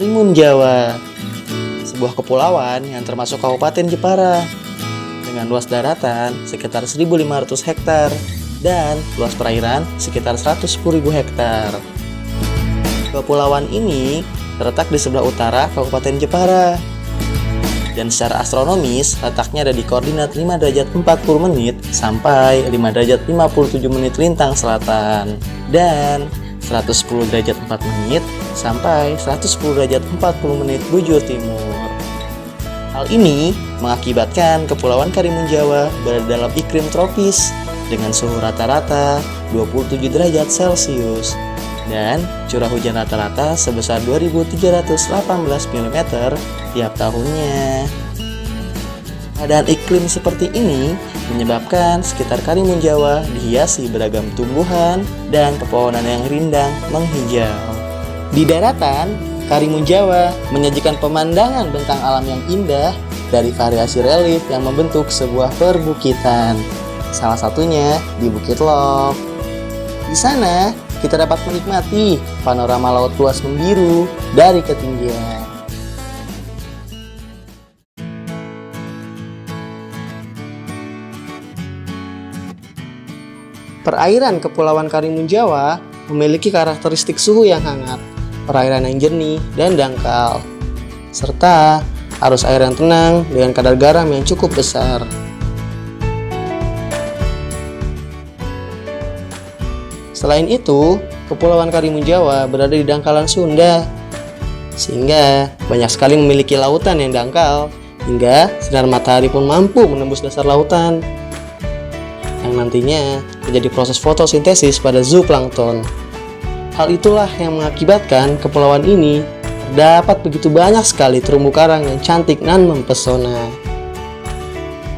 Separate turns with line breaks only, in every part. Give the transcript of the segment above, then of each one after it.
Karimun Jawa, sebuah kepulauan yang termasuk Kabupaten Jepara dengan luas daratan sekitar 1.500 hektar dan luas perairan sekitar 110.000 hektar. Kepulauan ini terletak di sebelah utara Kabupaten Jepara dan secara astronomis letaknya ada di koordinat 5 derajat 40 menit sampai 5 derajat 57 menit lintang selatan dan 110 derajat 4 menit sampai 110 derajat 40 menit bujur timur. Hal ini mengakibatkan Kepulauan Karimun Jawa berada dalam iklim tropis dengan suhu rata-rata 27 derajat Celcius dan curah hujan rata-rata sebesar 2.318 mm tiap tahunnya. Keadaan iklim seperti ini menyebabkan sekitar Karimun Jawa dihiasi beragam tumbuhan dan pepohonan yang rindang menghijau. Di daratan, Karimun Jawa menyajikan pemandangan bentang alam yang indah dari variasi relief yang membentuk sebuah perbukitan. Salah satunya di Bukit Lok. Di sana, kita dapat menikmati panorama laut luas membiru dari ketinggian. Perairan Kepulauan Karimun Jawa memiliki karakteristik suhu yang hangat, perairan yang jernih dan dangkal, serta arus air yang tenang dengan kadar garam yang cukup besar. Selain itu, Kepulauan Karimun Jawa berada di dangkalan Sunda, sehingga banyak sekali memiliki lautan yang dangkal, hingga sinar matahari pun mampu menembus dasar lautan, yang nantinya menjadi proses fotosintesis pada zooplankton. Hal itulah yang mengakibatkan kepulauan ini terdapat begitu banyak sekali terumbu karang yang cantik dan mempesona.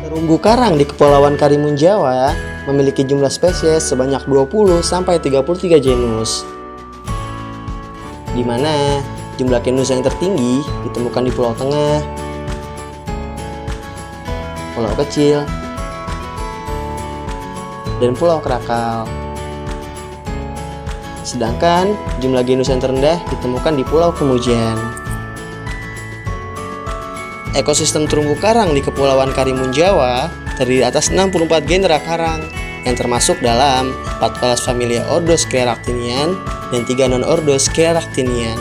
Terumbu karang di Kepulauan Karimun Jawa memiliki jumlah spesies sebanyak 20-33 genus, di mana jumlah genus yang tertinggi ditemukan di Pulau Tengah, Pulau Kecil, dan Pulau Krakal. Sedangkan jumlah genus yang terendah ditemukan di Pulau Kemujan. Ekosistem terumbu karang di Kepulauan Karimun Jawa terdiri atas 64 genera karang yang termasuk dalam 14 familia ordo Scleractinian dan 3 non-ordo Scleractinian.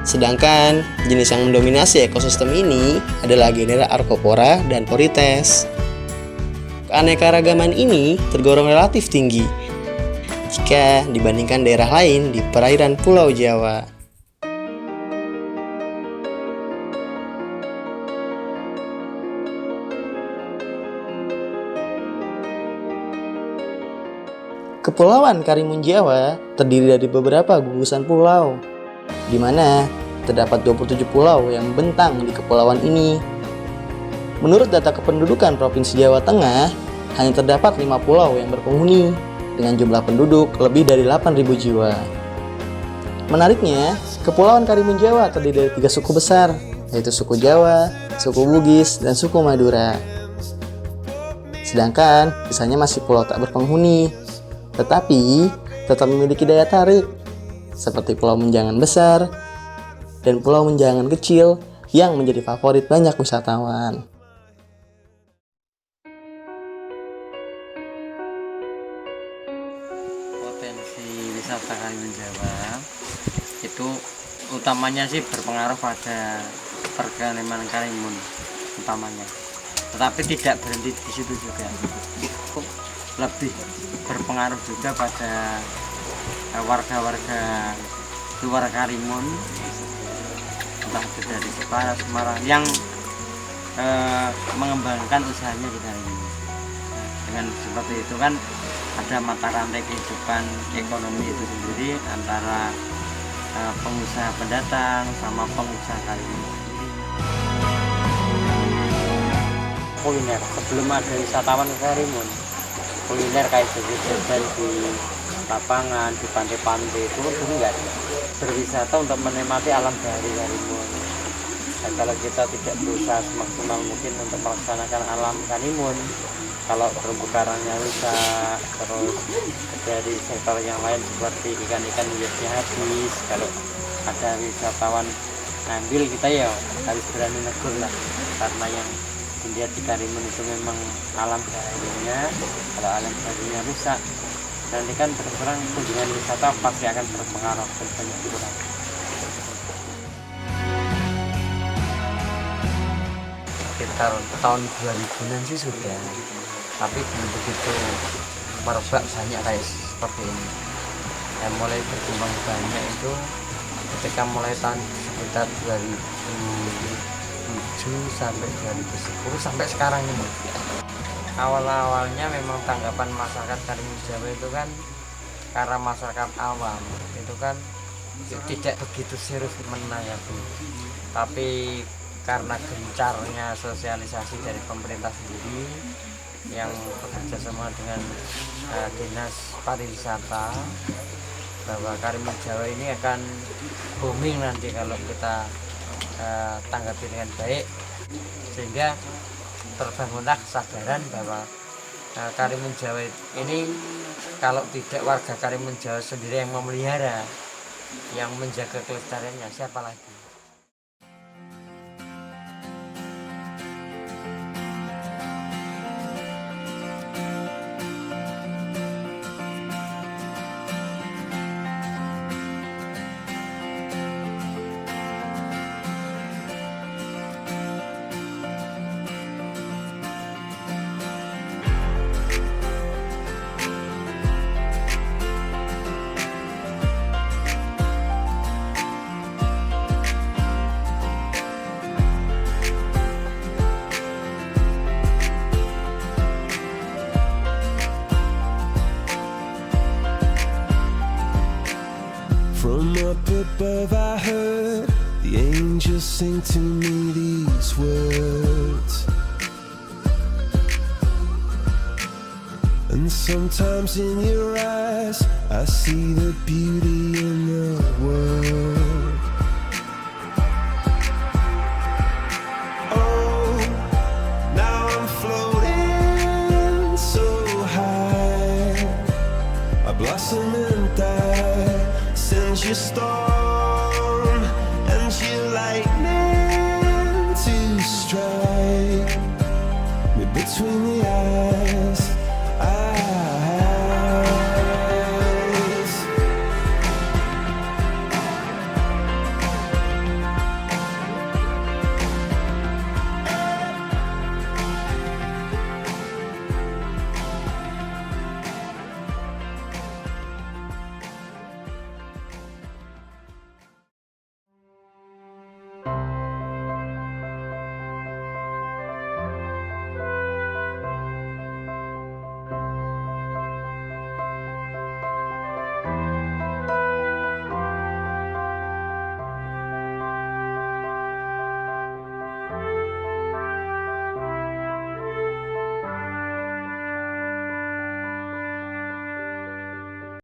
Sedangkan jenis yang mendominasi ekosistem ini adalah genera Arcopora dan Porites. Keanekaragaman ini tergolong relatif tinggi jika dibandingkan daerah lain di perairan Pulau Jawa. Kepulauan Karimun Jawa terdiri dari beberapa gugusan pulau, di mana terdapat 27 pulau yang membentang di kepulauan ini. Menurut data kependudukan Provinsi Jawa Tengah, hanya terdapat 5 pulau yang berpenghuni dengan jumlah penduduk lebih dari 8.000 jiwa. Menariknya, Kepulauan Karimun Jawa terdiri dari 3 suku besar, yaitu suku Jawa, suku Bugis, dan suku Madura. Sedangkan sisanya masih pulau tak berpenghuni, tetapi tetap memiliki daya tarik, seperti Pulau Menjangan Besar dan Pulau Menjangan Kecil yang menjadi favorit banyak wisatawan.
Potensi wisata Karimun Jawa itu utamanya sih berpengaruh pada perkariman Karimun utamanya, tetapi tidak berhenti di situ juga, lebih berpengaruh juga pada warga-warga luar Karimun, entah itu dari Jepara, Semarang yang mengembangkan usahanya di Karimun. Dengan seperti itu kan ada mata rantai kehidupan ekonomi itu sendiri antara pengusaha pendatang sama pengusaha Karimun sendiri. Kuliner, sebelum ada wisatawan ke Karimun, kuliner kayak jajan di lapangan, di pantai-pantai itu dulu nggak ada. Berwisata untuk menikmati alam dari Karimun. Dan kalau kita tidak berusaha semaksimal mungkin untuk melaksanakan alam Karimun, kalau terumbu karangnya rusak, terus dari sektor yang lain seperti ikan-ikan hiasnya habis, kalau ada wisatawan ngambil, kita ya harus berani negur lah, karena yang dilihat di Karimun itu memang alam baharinya. Kalau alam baharinya rusak, nanti kan terus terang kunjungan wisata pasti akan berpengaruh dan banyak kurang. Sekitar tahun 2000-an sih sudah, tapi belum begitu merebak banyak kayak seperti ini. Yang mulai berkembang banyak itu ketika mulai tahun sekitar 2007 sampai 2010 sampai sekarang ini. Awal-awalnya memang tanggapan masyarakat Karimun Jawa itu kan karena masyarakat awam itu kan tidak begitu serius menanggapi, tapi karena gencarnya sosialisasi dari pemerintah sendiri yang bekerja sama dengan dinas pariwisata, bahwa Karimun Jawa ini akan booming nanti kalau kita tanggapi dengan baik, sehingga terbangunlah kesadaran bahwa Karimun Jawa ini kalau tidak warga Karimun Jawa sendiri yang memelihara, yang menjaga kelestariannya, siapa lagi?
From up above I heard the angels sing to me these words. And sometimes in your eyes I see the beauty in the world. Oh, now I'm floating so high, I blossom and die. Sends your storm and your lightning to strike me between the eyes.